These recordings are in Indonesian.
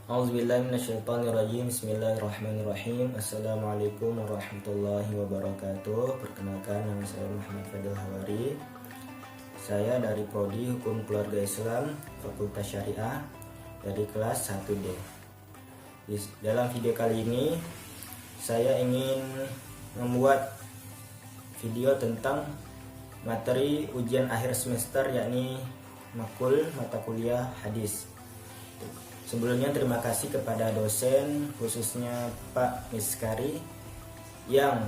A'udzubillahiminasyaitonirrajim. Bismillahirrahmanirrahim. Assalamualaikum warahmatullahi wabarakatuh. Perkenalkan, nama saya Muhammad Fadil Hawari. Saya dari Prodi Hukum Keluarga Islam Fakultas Syariah dari kelas 1D. Dalam video kali ini saya ingin membuat video tentang materi ujian akhir semester, yakni makul mata kuliah hadis. Sebelumnya terima kasih kepada dosen, khususnya Pak Miskari, yang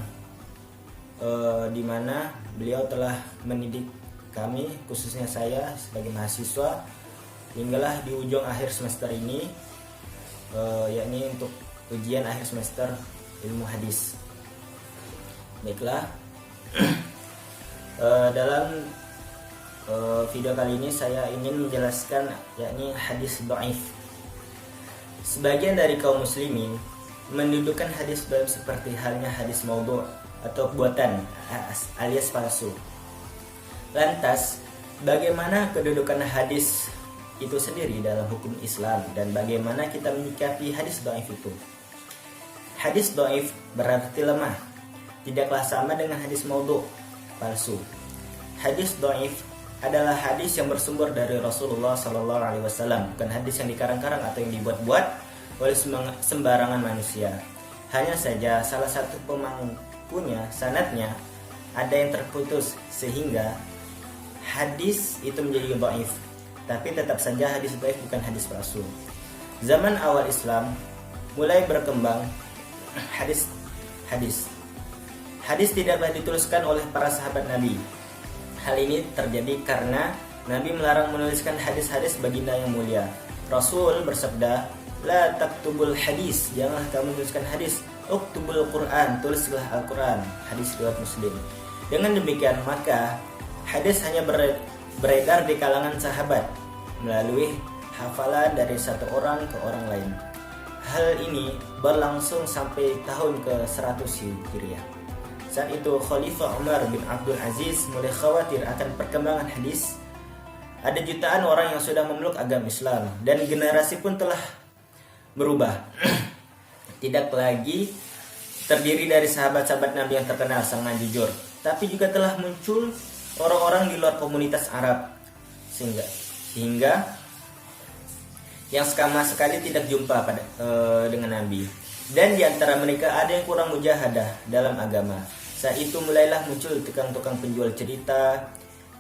dimana beliau telah mendidik kami, khususnya saya sebagai mahasiswa, hinggalah di ujung akhir semester ini, yakni untuk ujian akhir semester ilmu hadis. Baiklah, dalam video kali ini saya ingin menjelaskan yakni hadis dhaif. Sebagian dari kaum muslimin mendudukan hadis dhaif seperti halnya hadis maudhu' atau buatan alias palsu. Lantas, bagaimana kedudukan hadis itu sendiri dalam hukum Islam dan bagaimana kita menyikapi hadis dhaif itu? Hadis dhaif berarti lemah, tidaklah sama dengan hadis maudhu' palsu. Hadis dhaif adalah hadis yang bersumber dari Rasulullah SAW, bukan hadis yang dikarang-karang atau yang dibuat-buat oleh sembarangan manusia. Hanya saja salah satu pemangkunya, sanadnya, ada yang terputus sehingga hadis itu menjadi dhaif. Tapi tetap saja hadis dhaif bukan hadis palsu. Zaman awal Islam mulai berkembang hadis tidaklah dituliskan oleh para sahabat Nabi. Hal ini terjadi karena Nabi melarang menuliskan hadis-hadis baginda yang mulia. Rasul bersabda, "La taktubul hadis," janganlah kamu menuliskan hadis. "Uktubul Quran," tulislah Al-Quran. Hadis riwayat Muslim. Dengan demikian maka hadis hanya beredar di kalangan sahabat melalui hafalan dari satu orang ke orang lain. Hal ini berlangsung sampai tahun ke-100 Hijriah. Saat itu Khalifah Umar bin Abdul Aziz mulai khawatir akan perkembangan hadis. Ada jutaan orang yang sudah memeluk agama Islam dan generasi pun telah berubah. Tidak lagi terdiri dari sahabat-sahabat Nabi yang terkenal sangat jujur, tapi juga telah muncul orang-orang di luar komunitas Arab sehingga yang sama sekali tidak jumpa dengan Nabi. Dan di antara mereka ada yang kurang mujahadah dalam agama. Saat itu mulailah muncul tukang-tukang penjual cerita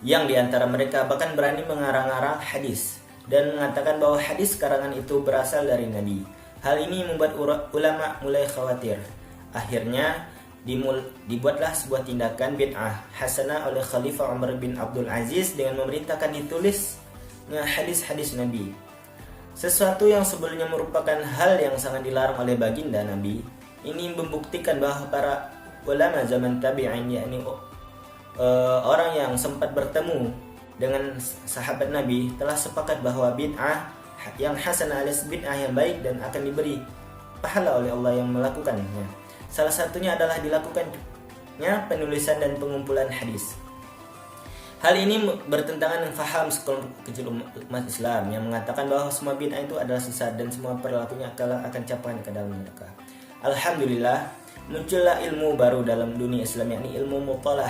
yang di antara mereka bahkan berani mengarang-arang hadis dan mengatakan bahwa hadis karangan itu berasal dari Nabi. Hal ini membuat ulama mulai khawatir. Akhirnya dibuatlah sebuah tindakan bid'ah hasanah oleh Khalifah Umar bin Abdul Aziz dengan memerintahkan ditulis hadis-hadis Nabi. Sesuatu yang sebelumnya merupakan hal yang sangat dilarang oleh baginda Nabi. Ini membuktikan bahwa para ulama zaman tabi'in, yakni orang yang sempat bertemu dengan sahabat Nabi, telah sepakat bahwa bid'ah yang hasanah alias bid'ah yang baik dan akan diberi pahala oleh Allah yang melakukannya. Salah satunya adalah dilakukannya penulisan dan pengumpulan hadis. Hal ini bertentangan dengan faham sekelompok kecil umat Islam yang mengatakan bahwa semua bid'ah itu adalah sesat dan semua perilakunya akan capai ke dalam neraka. Alhamdulillah, muncullah ilmu baru dalam dunia Islam, yakni ilmu mustalah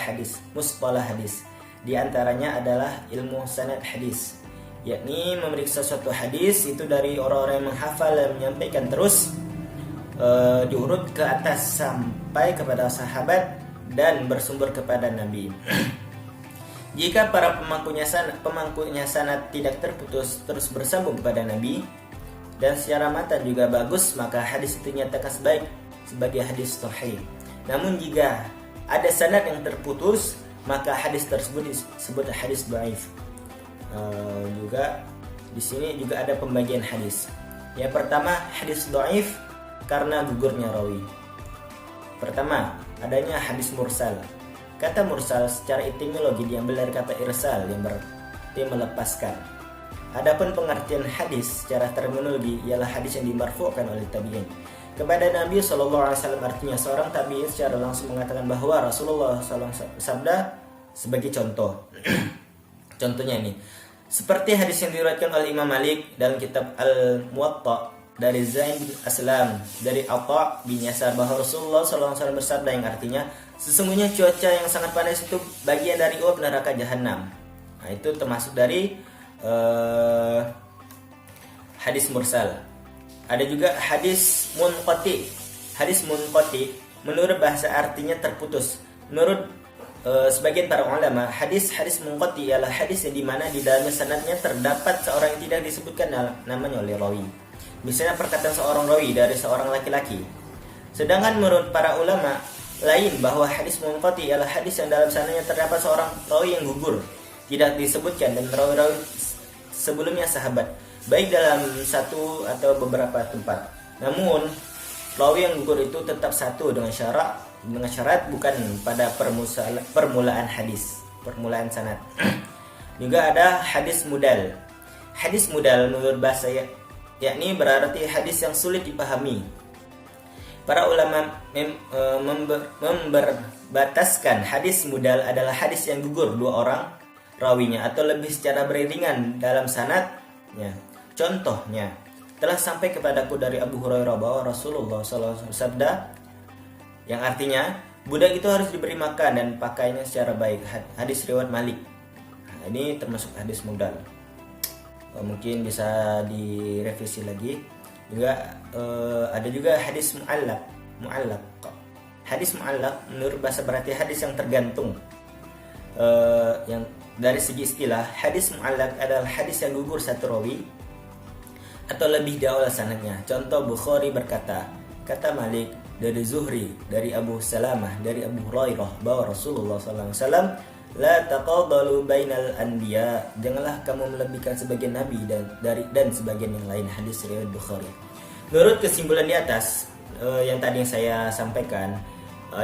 hadis. Di antaranya adalah ilmu sanad hadis, yakni memeriksa suatu hadis itu dari orang-orang yang menghafal dan menyampaikan terus diurut ke atas sampai kepada sahabat dan bersumber kepada Nabi. Jika para pemangkunya sanad tidak terputus terus bersambung kepada Nabi dan secara matan juga bagus, maka hadis itu nyatakan sebagai hadis sahih. Namun jika ada sanad yang terputus, maka hadis tersebut disebut hadis dhaif. Juga di sini juga ada pembagian hadis. Yang pertama, hadis dhaif karena gugurnya rawi. Pertama, adanya hadis mursal. Kata mursal secara etimologi diambil dari kata irsal yang berarti melepaskan. Adapun pengertian hadis secara terminologi ialah hadis yang dimarfu'kan oleh tabi'in kepada Nabi SAW, artinya seorang tabi'in secara langsung mengatakan bahwa Rasulullah SAW sabda sebagai contoh. Contohnya ini, seperti hadis yang diriwayatkan oleh Imam Malik dalam kitab Al-Muwatta, dari Zain bin Aslam dari Atha bin Yasar bahwa Rasulullah SAW bersabda yang artinya sesungguhnya cuaca yang sangat panas itu bagian dari uap neraka jahanam. Nah, itu termasuk dari hadis mursal. Ada juga hadis munqati. Hadis munqati menurut bahasa artinya terputus. Menurut sebagian para ulama, hadis munqati ialah hadis yang dimana di dalamnya sanadnya terdapat seorang yang tidak disebutkan namanya oleh rawi. Misalnya perkataan seorang rawi dari seorang laki-laki. Sedangkan menurut para ulama lain bahwa hadis munqati ialah hadis yang dalam sanadnya terdapat seorang rawi yang gugur, tidak disebutkan dan rawi-rawi sebelumnya sahabat, baik dalam satu atau beberapa tempat. Namun rawi yang gugur itu tetap satu dengan syarat bukan pada permulaan hadis, permulaan sanad. Juga ada hadis mudal. Hadis mudal menurut bahasa yakni berarti hadis yang sulit dipahami. Para ulama memberbataskan hadis mudal adalah hadis yang gugur dua orang rawinya atau lebih secara beriringan dalam sanadnya. Contohnya, telah sampai kepadaku dari Abu Hurairah bahwa Rasulullah SAW bersabda, yang artinya budak itu harus diberi makan dan pakainya secara baik. Hadis riwayat Malik. Nah, ini termasuk hadis mudal. Mungkin bisa direvisi lagi. Juga ada juga hadis mu'allaq. Hadis mu'allaq menurut bahasa berarti hadis yang tergantung. Yang dari segi istilah, hadis mu'allaq adalah hadis yang gugur satu rawi atau lebih dahulu sanadnya. Contoh, Bukhari berkata, kata Malik dari Zuhri, dari Abu Salamah, dari Abu Hurairah bahwa Rasulullah SAW, la taqadalu bainal anbiya, janganlah kamu melebihkan sebagian nabi dan sebagian yang lain. Hadis riwayat Bukhari. Menurut kesimpulan di atas yang tadi saya sampaikan,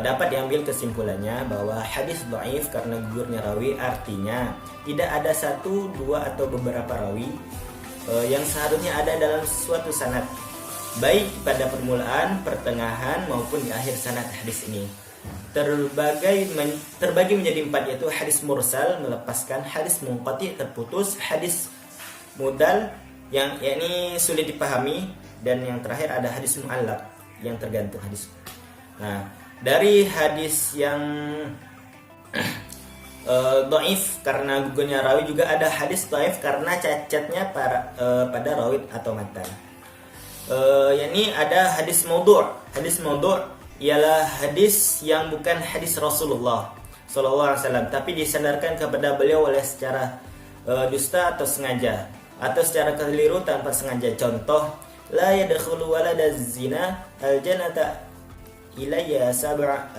dapat diambil kesimpulannya bahwa hadis dhaif karena gugurnya rawi, artinya tidak ada satu, dua atau beberapa rawi yang seharusnya ada dalam suatu sanad, baik pada permulaan, pertengahan maupun di akhir sanad hadis ini. Terbagi menjadi empat, yaitu hadis mursal melepaskan, hadis munqati terputus, hadis mudal yang yakni sulit dipahami, dan yang terakhir ada hadis mu'allaq yang tergantung hadis. Nah, dari hadis yang dhaif karena gugurnya rawi, juga ada hadis dhaif karena cacatnya pada rawi atau matan. Yakni ada hadis maudhu'. Hadis maudhu' ialah hadis yang bukan hadis Rasulullah SAW, tapi disandarkan kepada beliau oleh secara dusta atau sengaja, atau secara keliru tanpa sengaja. Contoh, la yadkhulu waladaz zina al-jannata ilayya sab'a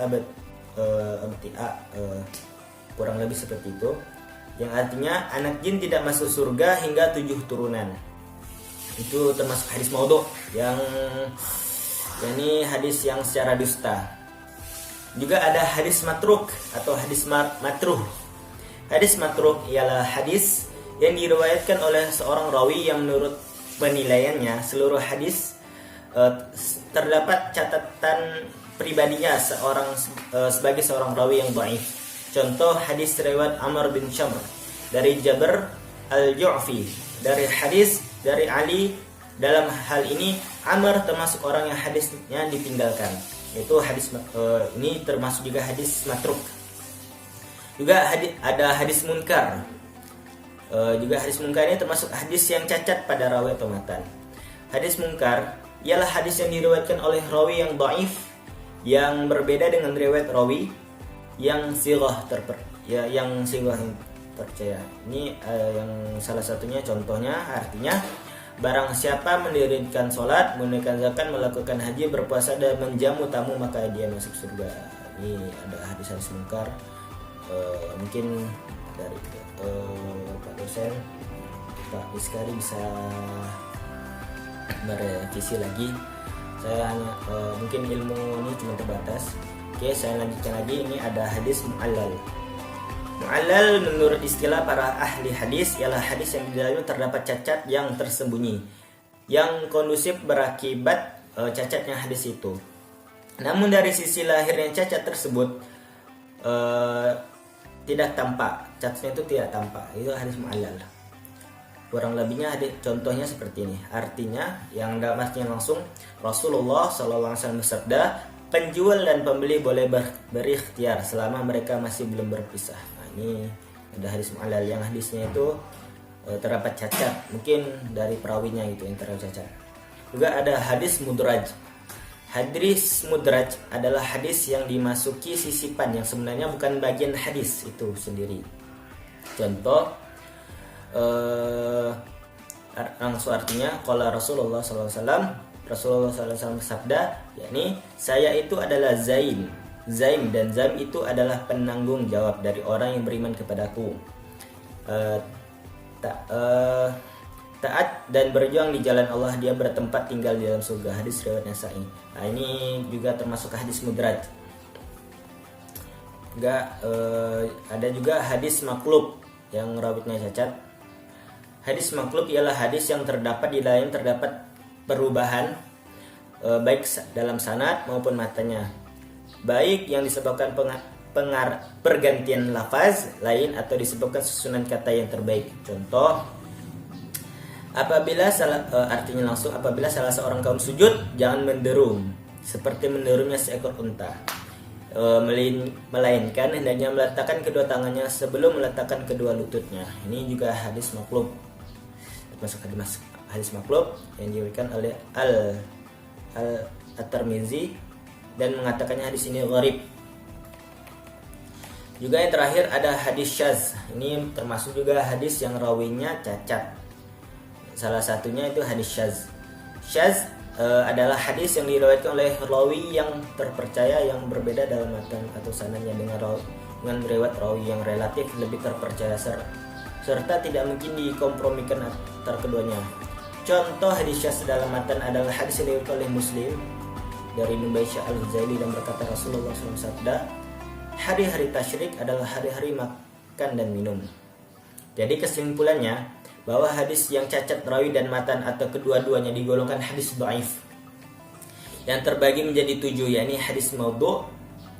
abti'a, kurang lebih seperti itu, yang artinya anak jin tidak masuk surga hingga 7 turunan. Itu termasuk hadis maudhu' yang ini hadis yang secara dusta. Juga ada hadis matruk atau hadis matruh. Hadis matruh ialah hadis yang diriwayatkan oleh seorang rawi yang menurut penilaiannya seluruh hadis terdapat catatan pribadinya sebagai seorang rawi yang dhaif. Contoh, hadis riwayat Amr bin Syamr dari Jabir al-Ju'fi dari hadis dari Ali. Dalam hal ini Amr termasuk orang yang hadisnya ditinggalkan. Itu hadis ini termasuk juga hadis matruk. Juga ada hadis munkar. Juga hadis munkar ini termasuk hadis yang cacat pada rawi atau matan. Hadis munkar ialah hadis yang diriwayatkan oleh rawi yang dhaif, yang berbeda dengan riwayat rawi yang sighah yang terpercaya. Ini yang salah satunya, contohnya artinya, barang siapa mendirikan sholat, menunaikan zakat, melakukan haji, berpuasa dan menjamu tamu, maka dia masuk surga. Ini ada hadis-hadis munkar. Mungkin dari Pak dosen, Pak Iskari bisa merevisi lagi. Saya hanya mungkin ilmu ini cuma terbatas. Oke, saya lanjutkan lagi. Ini ada hadis mu'allal. Mu'allal menurut istilah para ahli hadis ialah hadis yang di dalamnya terdapat cacat yang tersembunyi, yang kondusif berakibat cacatnya hadis itu. Namun dari sisi lahirnya cacat tersebut tidak tampak, cacatnya itu tidak tampak. Itu hadis mu'allal. kurang lebihnya contohnya seperti ini. Artinya yang dalam artinya langsung, Rasulullah SAW bersabda, penjual dan pembeli boleh berikhtiar selama mereka masih belum berpisah. Nah, ini ada hadis mu'allal, yang hadisnya itu terdapat cacat, mungkin dari perawinya gitu yang terdapat cacat. Juga ada hadis mudraj. Hadis mudraj adalah hadis yang dimasuki sisipan yang sebenarnya bukan bagian hadis itu sendiri. Contoh, langsung artinya, qala Rasulullah SAW, Rasulullah SAW bersabda, yakni saya itu adalah Zain dan Zain itu adalah penanggung jawab dari orang yang beriman kepadaku, taat dan berjuang di jalan Allah, dia bertempat tinggal di dalam surga. Hadis riwayat Nasa'i. Nah, ini juga termasuk hadis mudraj. Ada juga hadis maklub yang rawitnya cacat. Hadis maklub ialah hadis yang terdapat di dalam terdapat perubahan baik dalam sanad maupun matanya, baik yang disebabkan pergantian lafaz lain atau disebabkan susunan kata yang terbaik. Contoh, apabila salah seorang kaum sujud, jangan menderum seperti menderumnya seekor unta, melainkan hendaknya meletakkan kedua tangannya sebelum meletakkan kedua lututnya. Ini juga hadis maklub, termasuk hadis maklub yang diriwayatkan oleh At-Tirmizi dan mengatakannya hadis ini gharib. Juga yang terakhir ada hadis syaz. Ini termasuk juga hadis yang rawinya cacat. Salah satunya itu hadis syaz. Syaz adalah hadis yang diriwayatkan oleh rawi yang terpercaya yang berbeda dalam matan atau sanadnya dengan riwayat rawi yang relatif lebih terpercaya serta tidak mungkin dikompromikan antara keduanya. Contoh hadis syaz dalam matan adalah hadis yang diriwayatkan oleh Muslim dari Nubaisy al-Huzaili dan berkata, Rasulullah SAW sabda, hari-hari tasyrik adalah hari-hari makan dan minum. Jadi kesimpulannya bahwa hadis yang cacat rawi dan matan atau kedua-duanya digolongkan hadis dhaif yang terbagi menjadi 7, yakni hadis maudhu,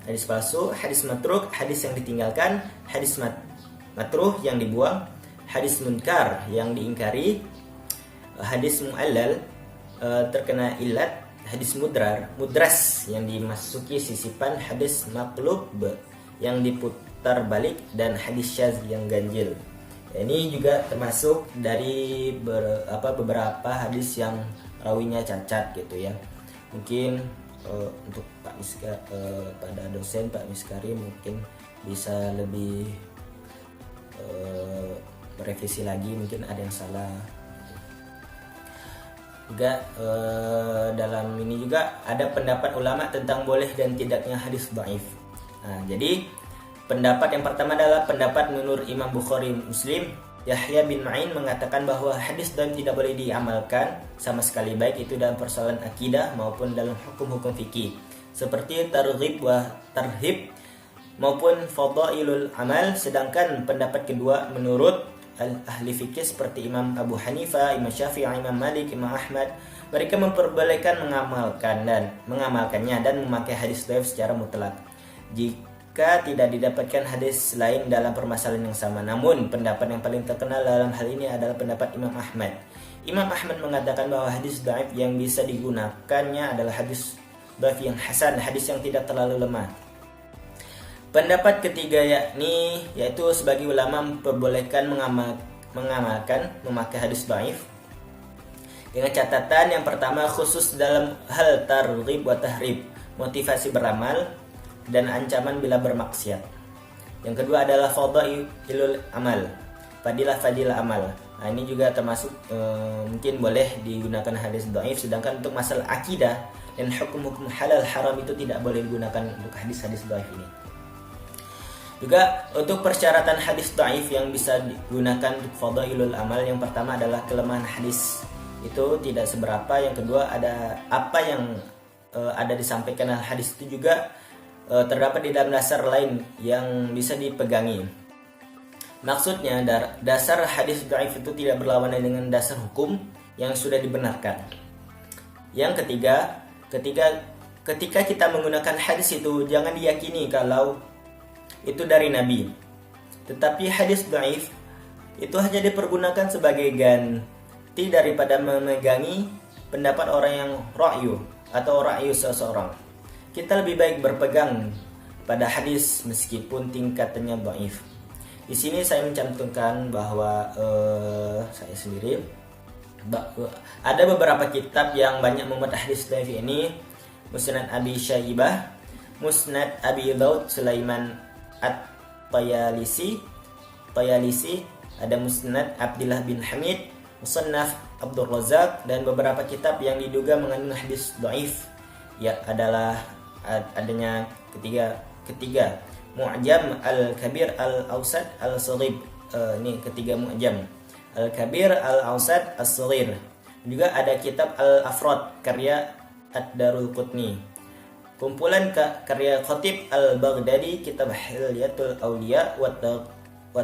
hadis palsu, hadis matruk, hadis yang ditinggalkan, hadis matruh yang dibuang, hadis munkar yang diingkari, hadis mu'allal terkena ilat, hadis mudras yang dimasuki sisipan, hadis maqlub yang diputar balik, dan hadis syaz yang ganjil. Ini juga termasuk dari beberapa hadis yang rawinya cacat gitu ya. Mungkin untuk pada dosen Pak Miskari mungkin bisa lebih merevisi lagi, mungkin ada yang salah. Juga dalam ini juga ada pendapat ulama tentang boleh dan tidaknya hadis dhaif. Nah, jadi pendapat yang pertama adalah pendapat menurut Imam Bukhari Muslim. Yahya bin Ma'in mengatakan bahwa hadis dhaif tidak boleh diamalkan sama sekali, baik itu dalam persoalan akidah maupun dalam hukum-hukum fikih seperti targhib wa tarhib maupun fadailul amal. Sedangkan pendapat kedua menurut ahli fikih seperti Imam Abu Hanifah, Imam Syafi'i, Imam Malik, Imam Ahmad, mereka memperbolehkan mengamalkannya dan memakai hadis dhaif secara mutlak jika tidak didapatkan hadis lain dalam permasalahan yang sama. Namun pendapat yang paling terkenal dalam hal ini adalah pendapat Imam Ahmad. Imam Ahmad mengatakan bahwa hadis dhaif yang bisa digunakannya adalah hadis dhaif yang hasan, hadis yang tidak terlalu lemah. Pendapat ketiga yaitu sebagai ulama memperbolehkan memakai hadis dhaif dengan catatan yang pertama khusus dalam hal targhib wa tahrib, motivasi beramal dan ancaman bila bermaksiat. Yang kedua adalah fadailul amal, fadilah amal. Nah, ini juga termasuk mungkin boleh digunakan hadis dhaif, sedangkan untuk masalah akidah dan hukum-hukum halal haram itu tidak boleh digunakan untuk hadis-hadis dhaif ini. Juga untuk persyaratan hadis dhaif yang bisa digunakan untuk fadailul amal, yang pertama adalah kelemahan hadis itu tidak seberapa. Yang kedua ada apa yang ada disampaikan dalam hadis itu juga terdapat di dalam dasar lain yang bisa dipegangi. Maksudnya dasar hadis dhaif itu tidak berlawanan dengan dasar hukum yang sudah dibenarkan. Yang ketiga, ketika kita menggunakan hadis itu jangan diyakini kalau itu dari Nabi. Tetapi hadis dhaif itu hanya dipergunakan sebagai ganti daripada memegangi pendapat orang yang ra'yu atau ra'yu seseorang. Kita lebih baik berpegang pada hadis meskipun tingkatannya dhaif. Di sini saya mencantumkan bahwa saya sendiri ada beberapa kitab yang banyak memuat hadis dhaif ini: Musnad Abi Syaibah, Musnad Abi Daud Sulaiman At-Tayalisi, ada Musnad Abdullah bin Hamid, Musannaf Abdul Razak, dan beberapa kitab yang diduga mengandung hadis dhaif. Ya, adalah adanya ketiga Mu'jam Al-Kabir Al-Awsat Al-Saghir. Ini ketiga Mu'jam Al-Kabir Al-Awsat Al-Saghir. Juga ada kitab Al-Afrad karya Ad-Darul Qutni. Kumpulan karya Khatib Al-Baghdadi, kitab Hilyatul Awliya wa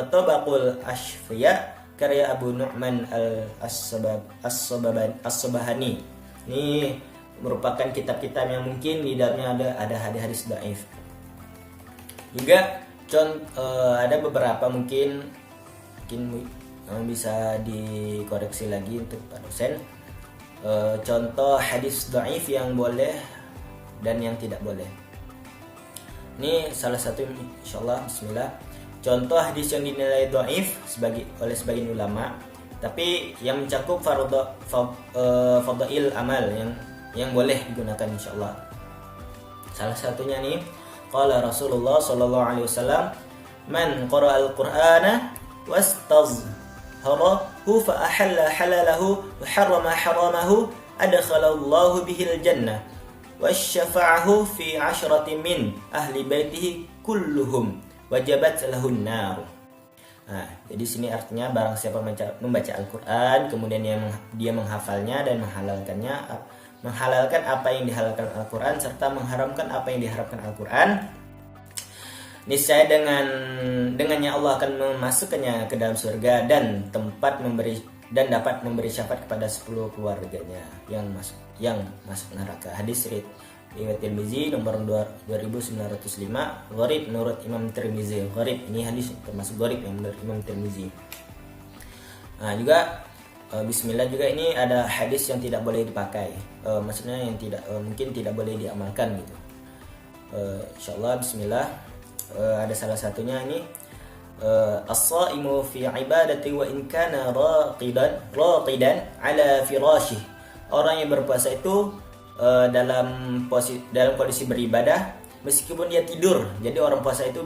Tabaqul Ashfiya karya Abu Nu'man As-Sabahani. Ini merupakan kitab-kitab yang mungkin di dalamnya ada hadis dhaif. Juga ada beberapa mungkin bisa dikoreksi lagi untuk Pak dosen. Contoh hadis dhaif yang boleh dan yang tidak boleh. Ini salah satu, insyaallah, bismillah. Contoh hadis yang dinilai dhaif oleh sebagian ulama, tapi yang mencakup fadail amal yang boleh digunakan, insyaallah. Salah satunya nih, qala Rasulullah sallallahu alaihi wasallam, man qara'al Qur'ana wastazharahu fa ahalla halalahu wa harrama haramahu adkhalallahu bihil jannah wasyafa'ahu fi 'ashratin min ahli baitihi kulluhum wajabat lahun nar. Nah, jadi sini artinya barang siapa membaca Al-Qur'an kemudian dia menghafalnya dan menghalalkan apa yang dihalalkan Al-Quran serta mengharamkan apa yang diharamkan Al-Quran, niscaya dengannya Allah akan memasukkannya ke dalam surga dan dapat memberi syafaat kepada 10 keluarganya yang masuk neraka. Hadis riwayat Tirmizi nomor 2905, gharib menurut Imam Tirmizi. Gharib ini hadis termasuk gharib yang menurut Imam Tirmizi. Nah, juga bismillah juga ini ada hadis yang tidak boleh dipakai. Maksudnya yang mungkin tidak boleh diamalkan gitu. Insyaallah bismillah. Ada salah satunya ini as-shaimu fi ibadati wa in kana raqidan ala firashih. Orang yang berpuasa itu dalam kondisi beribadah meskipun dia tidur. Jadi orang puasa itu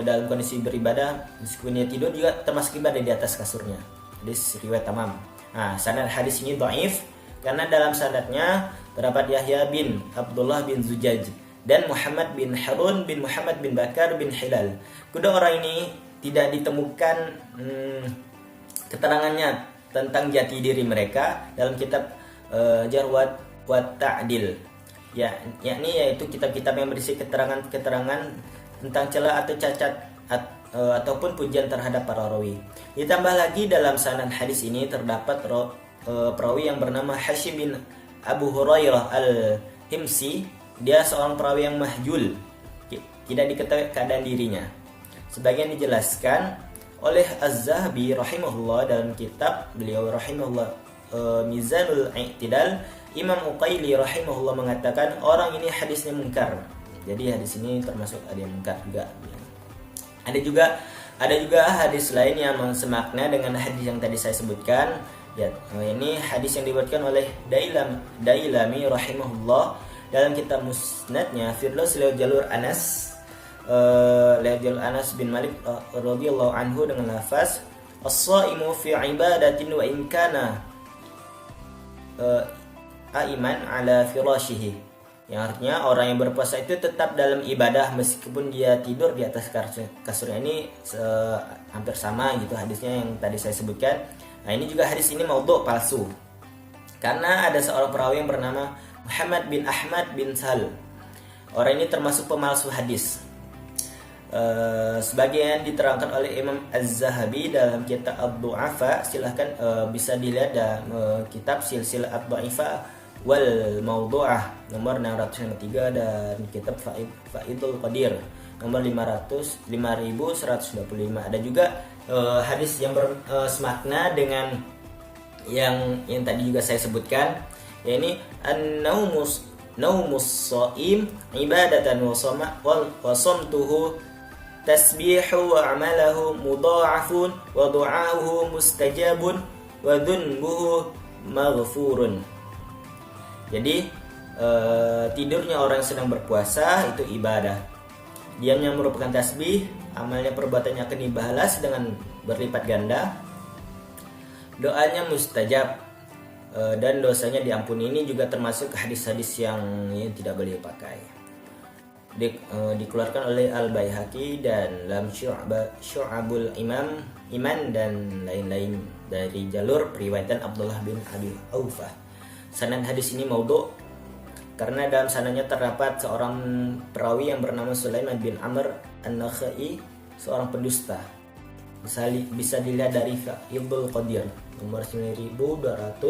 dalam kondisi beribadah meskipun dia tidur juga termasuk ibadah di atas kasurnya. Hadis riwayat Tamam. Nah, sanad hadis ini dhaif karena dalam sanadnya terdapat Yahya bin Abdullah bin Zujaj dan Muhammad bin Harun bin Muhammad bin Bakar bin Hilal. Kedua orang ini tidak ditemukan keterangannya tentang jati diri mereka dalam kitab Jarh wa Ta'dil. Yakni yaitu kitab-kitab yang berisi keterangan-keterangan tentang celah atau cacat ataupun pujian terhadap para rawi. Ditambah lagi dalam sanad hadis ini terdapat perawi yang bernama Hashim bin Abu Hurairah al-Himsi. Dia seorang perawi yang mahjul, tidak diketahui keadaan dirinya. Sebagian dijelaskan oleh Az-Zahabi rahimahullah dalam kitab beliau rahimahullah Mizanul I'tidal. Imam Uqaili rahimahullah mengatakan orang ini hadisnya munkar. Jadi hadis ini termasuk ada yang munkar juga. Ada juga hadis lain yang semakna dengan hadis yang tadi saya sebutkan. Ya, ini hadis yang dibuatkan oleh Dailami rahimahullah dalam kitab Musnadnya Firdaus lewat jalur Anas bin Malik radhiyallahu anhu dengan lafaz as-shaimu fi ibadatin wa in kana aiman ala firashihi, yang artinya orang yang berpuasa itu tetap dalam ibadah meskipun dia tidur di atas kasurnya. Ini hampir sama gitu hadisnya yang tadi saya sebutkan. Nah, ini juga hadis ini maudhu, palsu, karena ada seorang perawi yang bernama Muhammad bin Ahmad bin Sal. Orang ini termasuk pemalsu hadis. Sebagian diterangkan oleh Imam Az-Zahabi dalam kitab Ad-Du'afa. Silahkan bisa dilihat dalam kitab Silsilah Ad-Du'afa wal Mawdu'ah nomor 603 dan kitab Faidul Qadir nomor 5125. Ada juga hadis yang semakna dengan yang tadi juga saya sebutkan, yakni an-naumus shaim ibadatan wa samtuhu tasbihu wa amalahu mudha'afun wa du'a'uhu mustajabun wa dhunbuhu maghfurun. Jadi tidurnya orang yang sedang berpuasa itu ibadah. Diamnya merupakan tasbih, amalnya perbuatannya akan dibalas dengan berlipat ganda. Doanya mustajab dan dosanya diampuni. Ini juga termasuk hadis-hadis yang tidak boleh pakai. Dikeluarkan oleh Al-Baihaqi dan dalam Syu'abul Iman dan lain-lain dari jalur periwayatan Abdullah bin Abi Aufah. Sanad hadis ini maudhu karena dalam sanadnya terdapat seorang perawi yang bernama Sulaiman bin Amr An-Nakhai, seorang pendusta. Bisa dilihat dari Faidul Qadir nomor 9293,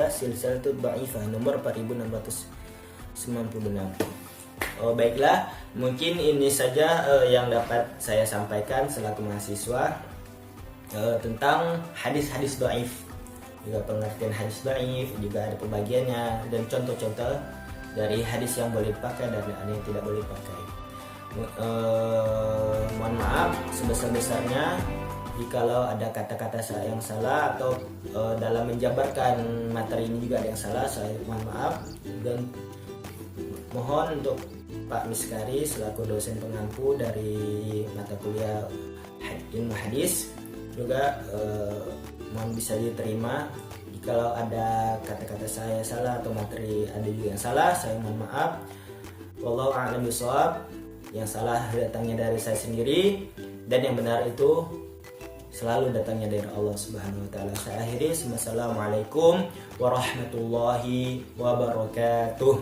Silsilatul Dha'ifah nomor 4696. Baiklah, mungkin ini saja yang dapat saya sampaikan selaku mahasiswa tentang hadis-hadis dhaif. Juga pengertian hadis dhaif, juga ada pembagiannya dan contoh-contoh dari hadis yang boleh dipakai dan ada yang tidak boleh dipakai. Mohon maaf sebesar-besarnya jikalau ada kata-kata saya yang salah atau dalam menjabarkan materi ini juga ada yang salah, saya mohon maaf. Dan mohon untuk Pak Miskari selaku dosen pengampu dari mata kuliah ilmu hadis juga mohon bisa diterima jikalau ada kata-kata saya salah atau materi ada juga yang salah, saya mohon maaf. Wallahu a'lam bishawab. Yang salah datangnya dari saya sendiri dan yang benar itu selalu datangnya dari Allah Subhanahu wa taala. Saya akhiri, wassalamualaikum warahmatullahi wabarakatuh.